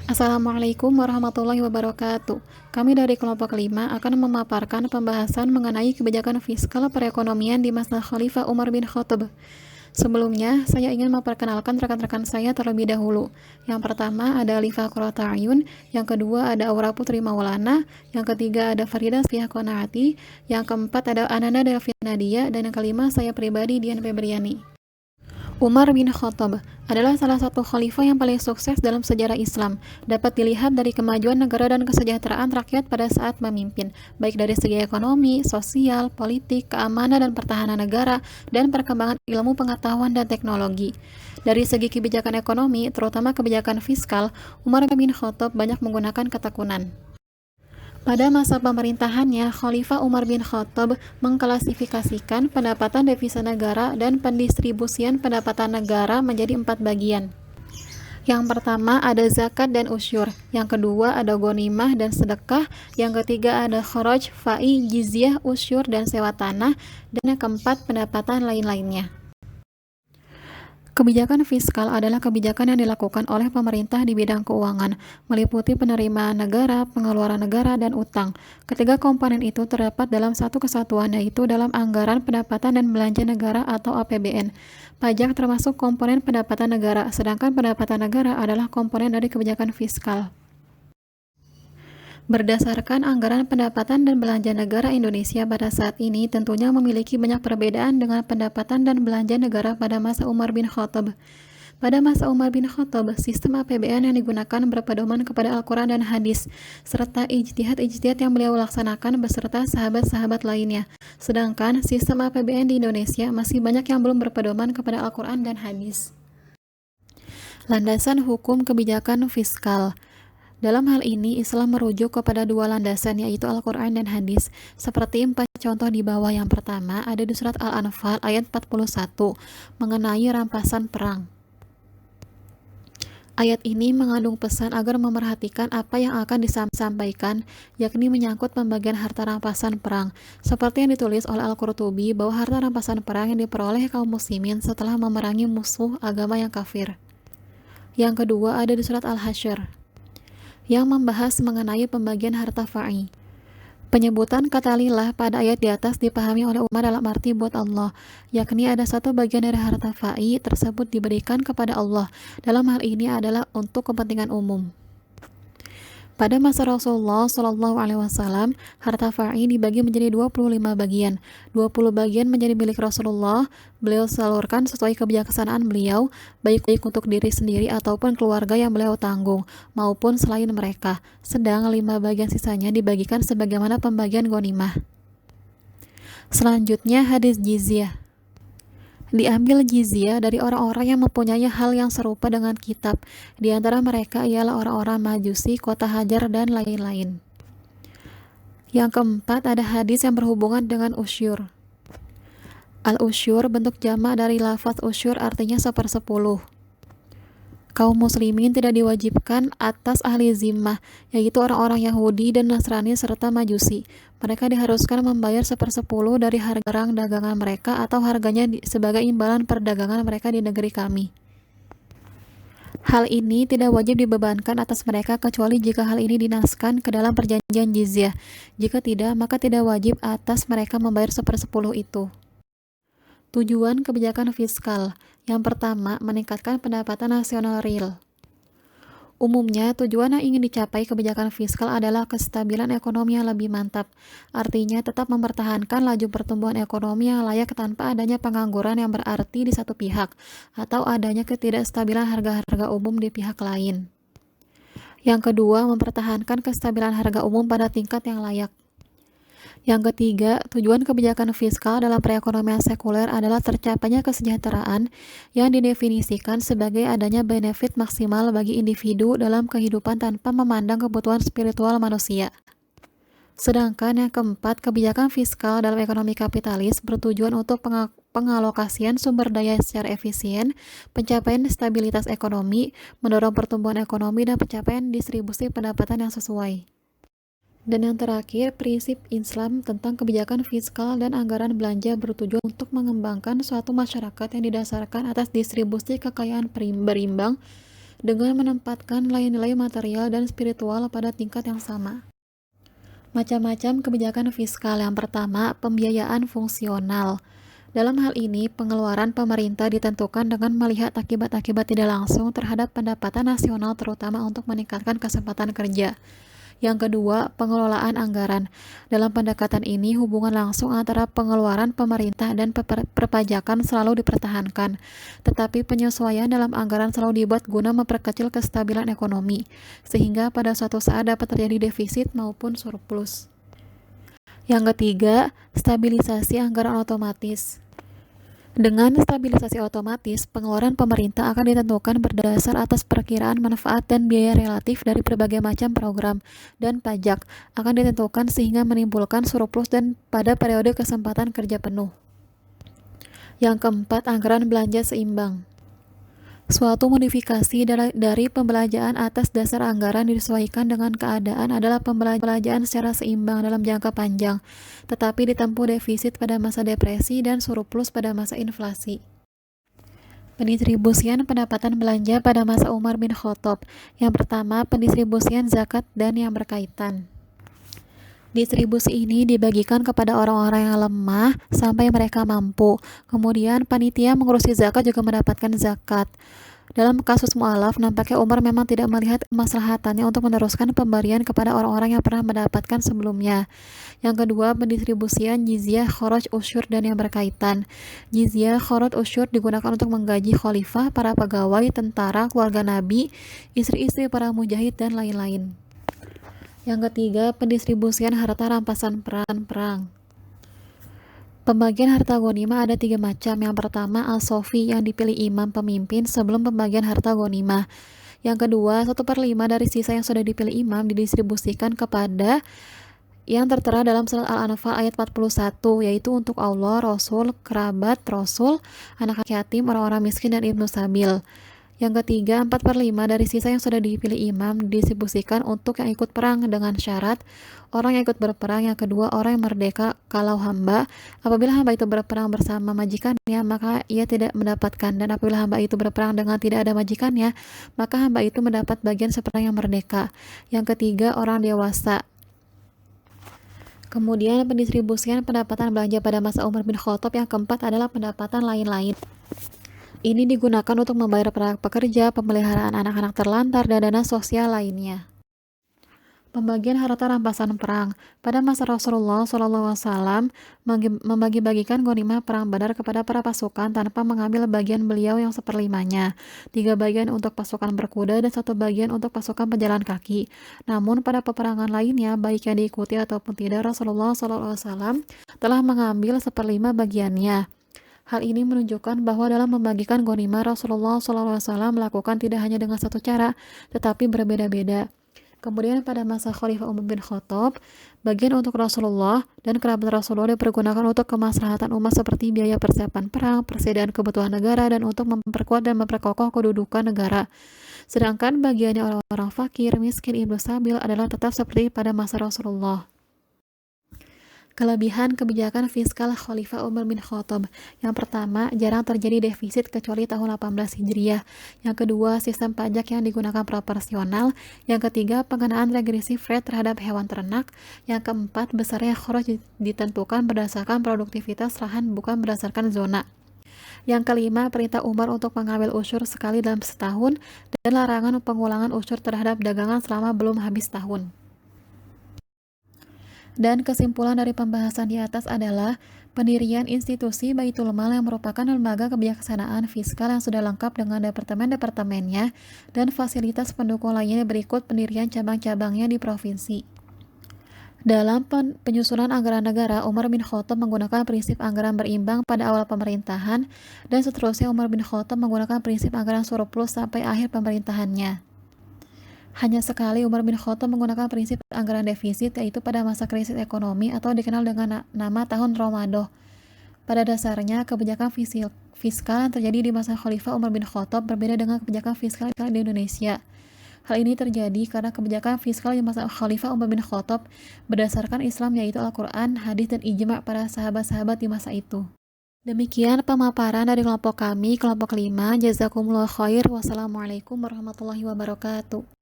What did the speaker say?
Assalamualaikum warahmatullahi wabarakatuh. Kami dari kelompok 5 akan memaparkan pembahasan mengenai kebijakan fiskal perekonomian di masa Khalifah Umar bin Khattab. Sebelumnya, saya ingin memperkenalkan rekan-rekan saya terlebih dahulu. Yang pertama ada Alifah Qurrata Ayun, yang kedua ada Aura Putri Maulana, yang ketiga ada Farida Sfiah Qanaati, yang keempat ada Ananda Delvin Nadia, dan yang kelima saya pribadi Dian Febriani. Umar bin Khattab adalah salah satu khalifah yang paling sukses dalam sejarah Islam. Dapat dilihat dari kemajuan negara dan kesejahteraan rakyat pada saat memimpin, baik dari segi ekonomi, sosial, politik, keamanan dan pertahanan negara, dan perkembangan ilmu pengetahuan dan teknologi. Dari segi kebijakan ekonomi, terutama kebijakan fiskal, Umar bin Khattab banyak menggunakan ketekunan. Pada masa pemerintahannya, Khalifah Umar bin Khattab mengklasifikasikan pendapatan devisa negara dan pendistribusian pendapatan negara menjadi 4 bagian. Yang pertama ada zakat dan usyur, yang kedua ada ghanimah dan sedekah, yang ketiga ada kharaj, fa'i, jizyah, usyur dan sewa tanah, dan yang keempat pendapatan lain-lainnya. Kebijakan fiskal adalah kebijakan yang dilakukan oleh pemerintah di bidang keuangan, meliputi penerimaan negara, pengeluaran negara, dan utang. Ketiga komponen itu terdapat dalam satu kesatuan, yaitu dalam anggaran pendapatan dan belanja negara atau APBN. Pajak termasuk komponen pendapatan negara, sedangkan pendapatan negara adalah komponen dari kebijakan fiskal. Berdasarkan anggaran pendapatan dan belanja negara Indonesia pada saat ini tentunya memiliki banyak perbedaan dengan pendapatan dan belanja negara pada masa Umar bin Khattab. Pada masa Umar bin Khattab, sistem APBN yang digunakan berpedoman kepada Al-Quran dan hadis, serta ijtihad-ijtihad yang beliau laksanakan beserta sahabat-sahabat lainnya. Sedangkan sistem APBN di Indonesia masih banyak yang belum berpedoman kepada Al-Quran dan hadis. Landasan hukum kebijakan fiskal. Dalam hal ini, Islam merujuk kepada dua landasan, yaitu Al-Quran dan hadis. Seperti 4 contoh di bawah. Yang pertama, ada di surat Al-Anfal ayat 41, mengenai rampasan perang. Ayat ini mengandung pesan agar memerhatikan apa yang akan disampaikan, yakni menyangkut pembagian harta rampasan perang. Seperti yang ditulis oleh Al-Qurtubi, bahwa harta rampasan perang yang diperoleh kaum muslimin setelah memerangi musuh agama yang kafir. Yang kedua, ada di surat Al-Hasyr, yang membahas mengenai pembagian harta fa'i. Penyebutan kata lillah pada ayat di atas dipahami oleh Umar dalam arti buat Allah, yakni ada satu bagian dari harta fa'i tersebut diberikan kepada Allah. Dalam hal ini adalah untuk kepentingan umum. Pada masa Rasulullah SAW, harta fa'i dibagi menjadi 25 bagian. 20 bagian menjadi milik Rasulullah, beliau salurkan sesuai kebijaksanaan beliau, baik untuk diri sendiri ataupun keluarga yang beliau tanggung, maupun selain mereka. Sedang 5 bagian sisanya dibagikan sebagaimana pembagian ghanimah. Selanjutnya hadis jizyah. Diambil jizyah dari orang-orang yang mempunyai hal yang serupa dengan kitab. Di antara mereka ialah orang-orang Majusi, kota Hajar, dan lain-lain. Yang keempat ada hadis yang berhubungan dengan usyur. Al-usyur bentuk jamak dari lafaz usyur, artinya 1/10. Kaum muslimin tidak diwajibkan atas ahli zimmah, yaitu orang-orang Yahudi dan Nasrani serta Majusi. Mereka diharuskan membayar 1/10 dari harga barang dagangan mereka atau harganya sebagai imbalan perdagangan mereka di negeri kami. Hal ini tidak wajib dibebankan atas mereka kecuali jika hal ini dinaskan ke dalam perjanjian jizyah. Jika tidak, maka tidak wajib atas mereka membayar 1/10 itu. Tujuan kebijakan fiskal. Yang pertama, meningkatkan pendapatan nasional real. Umumnya, tujuan yang ingin dicapai kebijakan fiskal adalah kestabilan ekonomi yang lebih mantap. Artinya, tetap mempertahankan laju pertumbuhan ekonomi yang layak tanpa adanya pengangguran yang berarti di satu pihak, atau adanya ketidakstabilan harga-harga umum di pihak lain. Yang kedua, mempertahankan kestabilan harga umum pada tingkat yang layak. Yang ketiga, tujuan kebijakan fiskal dalam perekonomian sekuler adalah tercapainya kesejahteraan yang didefinisikan sebagai adanya benefit maksimal bagi individu dalam kehidupan tanpa memandang kebutuhan spiritual manusia. Sedangkan yang keempat, kebijakan fiskal dalam ekonomi kapitalis bertujuan untuk pengalokasian sumber daya secara efisien, pencapaian stabilitas ekonomi, mendorong pertumbuhan ekonomi, dan pencapaian distribusi pendapatan yang sesuai. Dan yang terakhir, prinsip Islam tentang kebijakan fiskal dan anggaran belanja bertujuan untuk mengembangkan suatu masyarakat yang didasarkan atas distribusi kekayaan berimbang dengan menempatkan nilai-nilai material dan spiritual pada tingkat yang sama. Macam-macam kebijakan fiskal. Yang pertama, pembiayaan fungsional. Dalam hal ini, pengeluaran pemerintah ditentukan dengan melihat akibat-akibat tidak langsung terhadap pendapatan nasional, terutama untuk meningkatkan kesempatan kerja. Yang kedua, pengelolaan anggaran. Dalam pendekatan ini, hubungan langsung antara pengeluaran pemerintah dan perpajakan selalu dipertahankan, tetapi penyesuaian dalam anggaran selalu dibuat guna memperkecil kestabilan ekonomi, sehingga pada suatu saat dapat terjadi defisit maupun surplus. Yang ketiga, stabilisasi anggaran otomatis. Dengan stabilisasi otomatis, pengeluaran pemerintah akan ditentukan berdasar atas perkiraan manfaat dan biaya relatif dari berbagai macam program dan pajak akan ditentukan sehingga menimbulkan surplus dan pada periode kesempatan kerja penuh. Yang keempat, anggaran belanja seimbang. Suatu modifikasi dari pembelanjaan atas dasar anggaran disesuaikan dengan keadaan adalah pembelanjaan secara seimbang dalam jangka panjang, tetapi ditempuh defisit pada masa depresi dan surplus pada masa inflasi. Pendistribusian pendapatan belanja pada masa Umar bin Khattab. Yang pertama, pendistribusian zakat dan yang berkaitan. Distribusi ini dibagikan kepada orang-orang yang lemah sampai mereka mampu. Kemudian panitia mengurusi zakat juga mendapatkan zakat. Dalam kasus mu'alaf, nampaknya Umar memang tidak melihat kemaslahatannya untuk meneruskan pemberian kepada orang-orang yang pernah mendapatkan sebelumnya. Yang kedua, pendistribusian jizyah, kharaj, usyur, dan yang berkaitan. Jizyah, kharaj, usyur digunakan untuk menggaji khalifah, para pegawai, tentara, keluarga Nabi, istri-istri para mujahid, dan lain-lain. Yang ketiga, pendistribusian harta rampasan perang. Pembagian harta ghanimah ada 3 macam. Yang pertama, al-sofi yang dipilih imam pemimpin sebelum pembagian harta ghanimah. Yang kedua, 1/5 dari sisa yang sudah dipilih imam didistribusikan kepada yang tertera dalam surat Al-Anfal ayat 41, yaitu untuk Allah, Rasul, kerabat Rasul, anak yatim, orang-orang miskin, dan ibnu sabil. Yang ketiga, 4/5 dari sisa yang sudah dipilih imam didistribusikan untuk yang ikut perang dengan syarat orang yang ikut berperang. Yang kedua, orang yang merdeka kalau hamba. Apabila hamba itu berperang bersama majikannya, maka ia tidak mendapatkan, dan apabila hamba itu berperang dengan tidak ada majikannya, maka hamba itu mendapat bagian seperti yang merdeka. Yang ketiga, orang dewasa. Kemudian pendistribusian pendapatan belanja pada masa Umar bin Khattab. Yang keempat adalah pendapatan lain-lain. Ini digunakan untuk membayar para pekerja, pemeliharaan anak-anak terlantar, dan dana sosial lainnya. Pembagian harta rampasan perang. Pada masa Rasulullah SAW membagi-bagikan ghanimah perang Badar kepada para pasukan tanpa mengambil bagian beliau yang 1/5-nya. 3 bagian untuk pasukan berkuda dan 1 bagian untuk pasukan pejalan kaki. Namun pada peperangan lainnya, baik yang diikuti ataupun tidak, Rasulullah SAW telah mengambil 1/5 bagiannya. Hal ini menunjukkan bahwa dalam membagikan ghanimah, Rasulullah SAW melakukan tidak hanya dengan satu cara, tetapi berbeda-beda. Kemudian pada masa Khalifah Umar bin Khattab, bagian untuk Rasulullah dan kerabat Rasulullah dipergunakan untuk kemaslahatan umat seperti biaya persiapan perang, persediaan kebutuhan negara, dan untuk memperkuat dan memperkokoh kedudukan negara. Sedangkan bagiannya orang-orang fakir, miskin, ibnu sabil adalah tetap seperti pada masa Rasulullah. Kelebihan kebijakan fiskal Khalifah Umar bin Khattab. Yang pertama, jarang terjadi defisit kecuali tahun 18 Hijriah. Yang kedua, sistem pajak yang digunakan proporsional. Yang ketiga, pengenaan regresif rate terhadap hewan ternak. Yang keempat, besarnya kharaj ditentukan berdasarkan produktivitas lahan, bukan berdasarkan zona. Yang kelima, perintah Umar untuk mengambil usyur sekali dalam setahun dan larangan pengulangan usyur terhadap dagangan selama belum habis tahun. Dan kesimpulan dari pembahasan di atas adalah pendirian institusi Baitul Mal yang merupakan lembaga kebijaksanaan fiskal yang sudah lengkap dengan departemen-departemennya dan fasilitas pendukung lainnya berikut pendirian cabang-cabangnya di provinsi. Dalam penyusunan anggaran negara, Umar bin Khattab menggunakan prinsip anggaran berimbang pada awal pemerintahan, dan seterusnya Umar bin Khattab menggunakan prinsip anggaran surplus sampai akhir pemerintahannya. Hanya sekali Umar bin Khattab menggunakan prinsip anggaran defisit, yaitu pada masa krisis ekonomi atau dikenal dengan nama tahun Ramadan. Pada dasarnya, kebijakan fiskal yang terjadi di masa Khalifah Umar bin Khattab berbeda dengan kebijakan fiskal di Indonesia. Hal ini terjadi karena kebijakan fiskal di masa Khalifah Umar bin Khattab berdasarkan Islam, yaitu Al-Quran, hadis, dan ijma' para sahabat-sahabat di masa itu. Demikian pemaparan dari kelompok kami, kelompok 5. Jazakumullah khair. Wassalamualaikum warahmatullahi wabarakatuh.